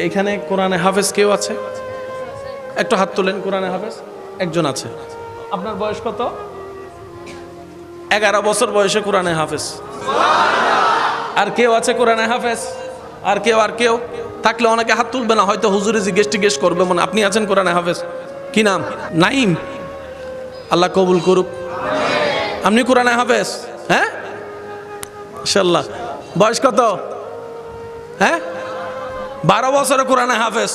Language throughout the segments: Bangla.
এখানে কোরআনে হাফেজ কেউ আছে? একটু হাত তোলেন। কোরআনে হাফেজ একজন আছে। আপনার বয়স কত? 11 বছর বয়সে কোরআনে হাফেজ। আর কেউ আছে কোরআনে হাফেজ? আর কেউ থাকলে অনেকে হাত তুলবে না, হয়তো হুজুরে জিজ্ঞেস করবে মনে। আপনি আছেন কোরআনে হাফেজ? কি নাম? নাইম। আল্লাহ কবুল করুক। আপনি কোরআনে হাফেজ? হ্যাঁ, ইনশাআল্লাহ। বয়স কত? হ্যাঁ, 12 বছরে কোরআনে হাফেজ।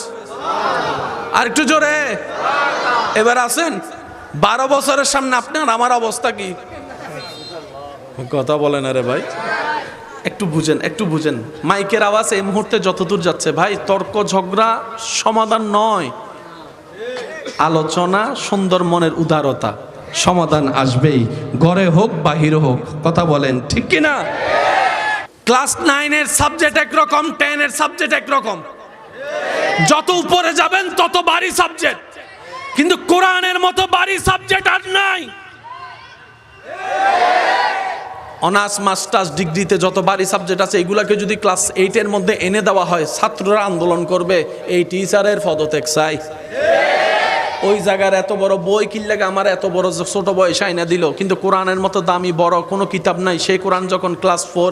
আর একটু জোরে। এবার আছেন 12 বছরের সামনে আপনার আমার অবস্থা কি? কথা বলেন আরে ভাই, একটু বুঝেন। মাইকের আওয়াজ এই মুহূর্তে যতদূর যাচ্ছে ভাই, তর্ক ঝগড়া সমাধান নয়, আলোচনা, সুন্দর মনের উদারতা, সমাধান আসবেই, ঘরে হোক বাহিরে হোক। কথা বলেন ঠিক কিনা? ক্লাস 9 এর সাবজেক্ট একরকম, 10 এর সাবজেক্ট একরকম। যত উপরে যাবেন তত ভারী সাবজেক্ট, কিন্তু কোরআনের মতো ভারী সাবজেক্ট আর নাই। অনার্স মাস্টার্স ডিগ্রিতে যত ভারী সাবজেক্ট আছে, এগুলাকে যদি ক্লাস 8 এর মধ্যে এনে দেওয়া হয়, ছাত্ররা আন্দোলন করবে, এই টিচারের পদত্যাগ চাই। ওই জায়গার এত বড় বই কিনলে আমার এত বড় ছোট বয়স আইনা দিল, কিন্তু কোরআনের মতো দামি বড় কোনো কিতাব নাই। সেই কোরআন যখন ক্লাস 4,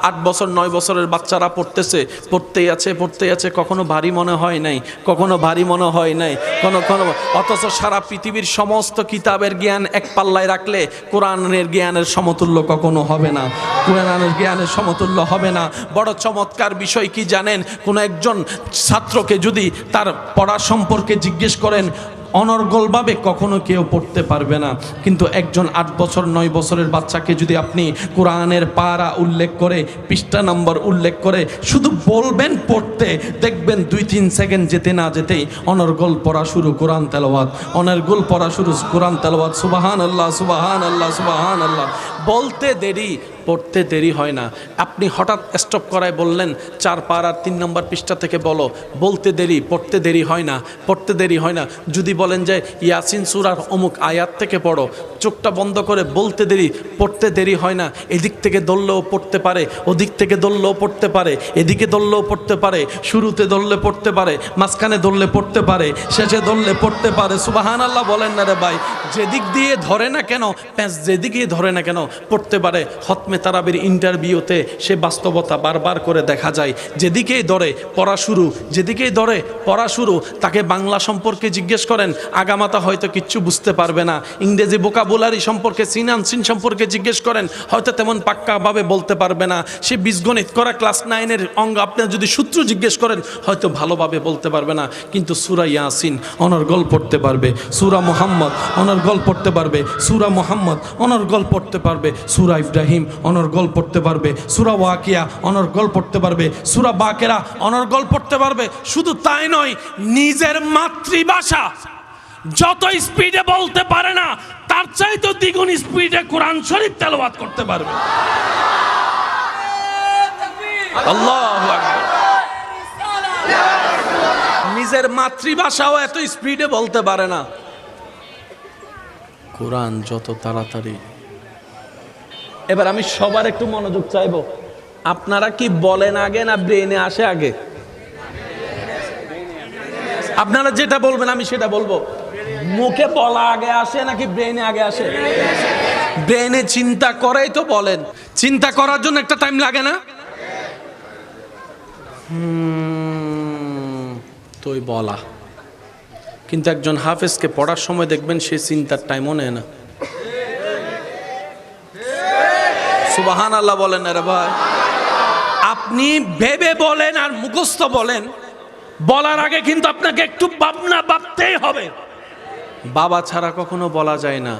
8 বছর 9 বছরের বাচ্চারা পড়তেই আছে, কখনো ভারী মনে হয় নাই, কোনো। অথচ সারা পৃথিবীর সমস্ত কিতাবের জ্ঞান এক পাল্লায় রাখলে কোরআনের জ্ঞানের সমতুল্য কখনো হবে না, কোরআনের জ্ঞানের সমতুল্য হবে না। বড় চমৎকার বিষয় কি জানেন? কোনো একজন ছাত্রকে যদি তার পড়া সম্পর্কে জিজ্ঞেস করেন, অনর্গলভাবে কখনো কেউ পড়তে পারবে না, কিন্তু একজন 8 বছর 9 বছরের বাচ্চাকে যদি আপনি কোরআনের পারা উল্লেখ করে, পৃষ্ঠা নম্বর উল্লেখ করে শুধু বলবেন পড়তে, দেখবেন 2-3 সেকেন্ড যেতে না যেতেই অনর্গল পড়া শুরু, কোরআন তেলাওয়াত, অনর্গল পড়া শুরু, কোরআন তেলাওয়াত। সুবহানাল্লাহ, সুবহানাল্লাহ, সুবহানাল্লাহ। বলতে দেরি, পড়তে দেরি হয় না। আপনি হঠাৎ স্টপ করায় বললেন 4 পারার 3 নম্বর পৃষ্ঠা থেকে বলো, বলতে দেরি, পড়তে দেরি হয় না। যদি বলেন যে ইয়াসিন সূরার অমুক আয়াত থেকে পড়ো, চোখটা বন্ধ করে বলতে দেরি, পড়তে দেরি হয় না। এদিক থেকে ধরলেও পড়তে পারে, ওদিক থেকে ধরলেও পড়তে পারে, এদিকে ধরলেও পড়তে পারে, শুরুতে ধরলে পড়তে পারে, মাঝখানে ধরলে পড়তে পারে, শেষে ধরলে পড়তে পারে। সুবহানাল্লাহ বলেন না রে ভাই। যেদিক দিয়ে ধরে না কেন, যেদিকে ধরে না কেন পড়তে পারে। খতমে তারাবির ইন্টারভিউতে সে বাস্তবতা বারবার করে দেখা যায়। যেদিকেই ধরে পড়া শুরু, তাকে বাংলা সম্পর্কে জিজ্ঞেস করেন, আগামাতা হয়তো কিচ্ছু বুঝতে পারবে না। ইংরেজি ভোকাবুলারি সম্পর্কে, সিন সম্পর্কে জিজ্ঞেস করেন, হয়তো তেমন পাক্কাভাবে বলতে পারবে না। সে বীজগণিত করা ক্লাস 9 এর অঙ্গ আপনার যদি সূত্র জিজ্ঞেস করেন, হয়তো ভালোভাবে বলতে পারবে না। কিন্তু সূরা ইয়াসিন অনর্গল পড়তে পারবে, সূরা মুহাম্মদ অনর্গল পড়তে পারবে, সূরা মুহাম্মদ অনর্গল পড়তে পারবে, সূরা ইব্রাহিম অনর্গল পড়তে পারবে, সূরা ওয়াকিয়া অনর্গল পড়তে পারবে, সূরা বাকেরা অনর্গল পড়তে পারবে। শুধু তাই নয়, নিজের মাতৃভাষা যত স্পিডে বলতে পারে না, তার চাইতে দ্বিগুণ স্পিডে কোরআন শরীফ তেলাওয়াত করতে পারবে। আল্লাহু আকবার। নিজের মাতৃভাষাও এত স্পিডে বলতে পারে না, কোরআন যত তাড়াতাড়ি। এবার আমি সবার একটু মনোযোগ চাইবো। আপনারা কি বলেন আগে না ব্রেনে আসে আগে? আপনারা যেটা বলবেন আমি সেটা বলবো। মুখে বলা আগে আসে নাকি ব্রেনে আগে আসে? ব্রেনে চিন্তা করেই তো বলেন। চিন্তা করার জন্য একটা টাইম লাগে না? তোই বলা। কিন্তু একজন হাফেজকে পড়ার সময় দেখবেন সে চিন্তার টাইমও নেয় না। সুবহানাল্লাহ বলেন না রে ভাই। আপনি ভেবে বলেন আর মুখস্থ বলেন, বলার আগে কিন্তু আপনাকে একটু ভাবতেই হবে। বাবা ছাড়া কখনো বলা যায় না,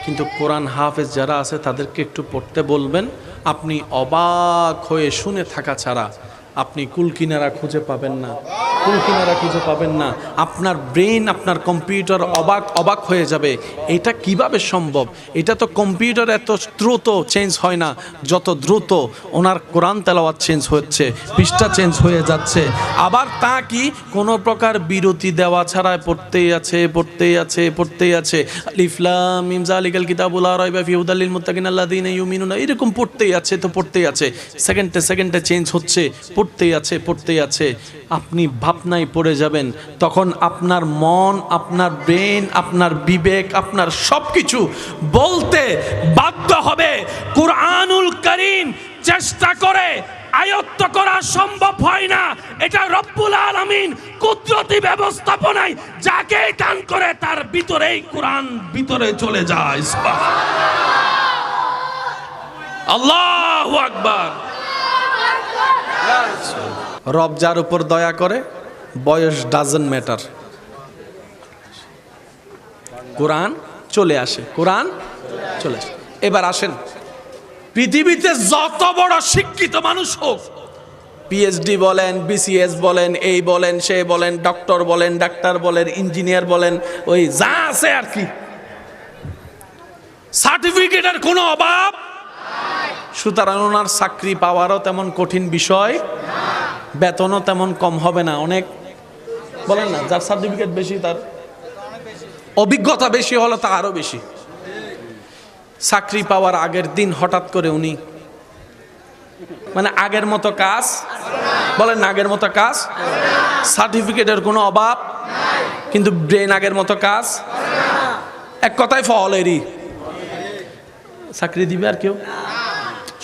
কিন্তু কোরআন হাফেজ যারা আছে তাদেরকে একটু পড়তে বলবেন। আপনি অবাক হয়ে শুনে থাকা ছাড়া আপনি কুলকিনারা খুঁজে পাবেন না। আপনার ব্রেন, আপনার কম্পিউটার অবাক হয়ে যাবে। এটা কিভাবে সম্ভব? এটা তো কম্পিউটার এত দ্রুত চেঞ্জ হয় না যত দ্রুত ওনার কোরআন তেলাওয়াত চেঞ্জ হচ্ছে, পৃষ্ঠা চেঞ্জ হয়ে যাচ্ছে। আবার তা কি কোনো প্রকার বিরতি দেওয়া ছাড়াই পড়তেই আছে। আলিফ লাম মিম যালিকাল কিতাবু লা রাইবা ফিহি হুদাল লিল মুত্তাকিন আল্লাযীনা ইউমিনুনা, এরকম পড়তেই আছে। সেকেন্ডে চেঞ্জ হচ্ছে, পড়তেই আছে। আপনি ভাবনায় পড়ে যাবেন, তখন আপনার মন, আপনার ব্রেন, আপনার বিবেক, আপনার সব কিছু বলতে বাধ্য হবে কুরআনুল কারীম চেষ্টা করে আয়ত্ত করা সম্ভব হয় না। এটা রব্বুল আলামিন কুদরতি ব্যবস্থাপনায় যাকে দান করে তার ভিতরেই কোরআন ভিতরে চলে যায়। আল্লাহু আকবার। রব যার উপর দয়া করে বয়স ডাজন্ট ম্যাটার, কোরআন চলে আসে, কোরআন চলে আসে। এবার আসেন, পৃথিবীতে যত বড় শিক্ষিত মানুষ হোক, পিএইচডি বলেন, বিসিএস বলেন, এই বলেন, সে বলেন, ডক্টর বলেন, ডাক্তার বলেন, ইঞ্জিনিয়ার বলেন, ওই যা আছে আর কি, সার্টিফিকেটের কোনো অভাব। সুতরাং ওনার চাকরি পাওয়ারও তেমন কঠিন বিষয়, বেতনও তেমন কম হবে না। অনেক বলেন না, যার সার্টিফিকেট বেশি তার অভিজ্ঞতা বেশি হলো তা আরো বেশি। চাকরি পাওয়ার আগের দিন হঠাৎ করে উনি মানে আগের মতো কাজ, বলেন না আগের মতো কাজ, সার্টিফিকেটের কোনো অভাব, কিন্তু ব্রেন আগের মতো কাজ, এক কথায় ফলেরই। চাকরি দিবে আর কেউ?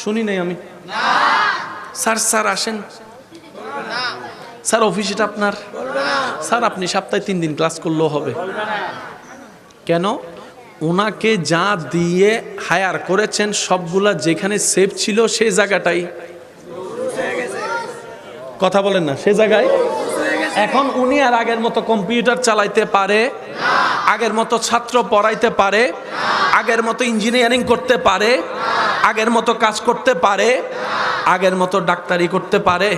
শুনি নাই আমি। স্যার স্যার আসেন, স্যার অফিসটা আপনার, স্যার আপনি সপ্তাহে 3 দিন ক্লাস করলেও হবে। কেন? ওনাকে যা দিয়ে হায়ার করেছেন সবগুলা যেখানে সেভ ছিল সে জায়গাটাই, কথা বলেন না, সে জায়গায়। এখন উনি আর আগের মতো কম্পিউটার চালাইতে পারে, আগের মতো ছাত্র পড়াইতে পারে, আগের মতো ইঞ্জিনিয়ারিং করতে পারে, আগের মতো কাজ করতে পারে, আগের মতো ডাক্তারি করতে পারে?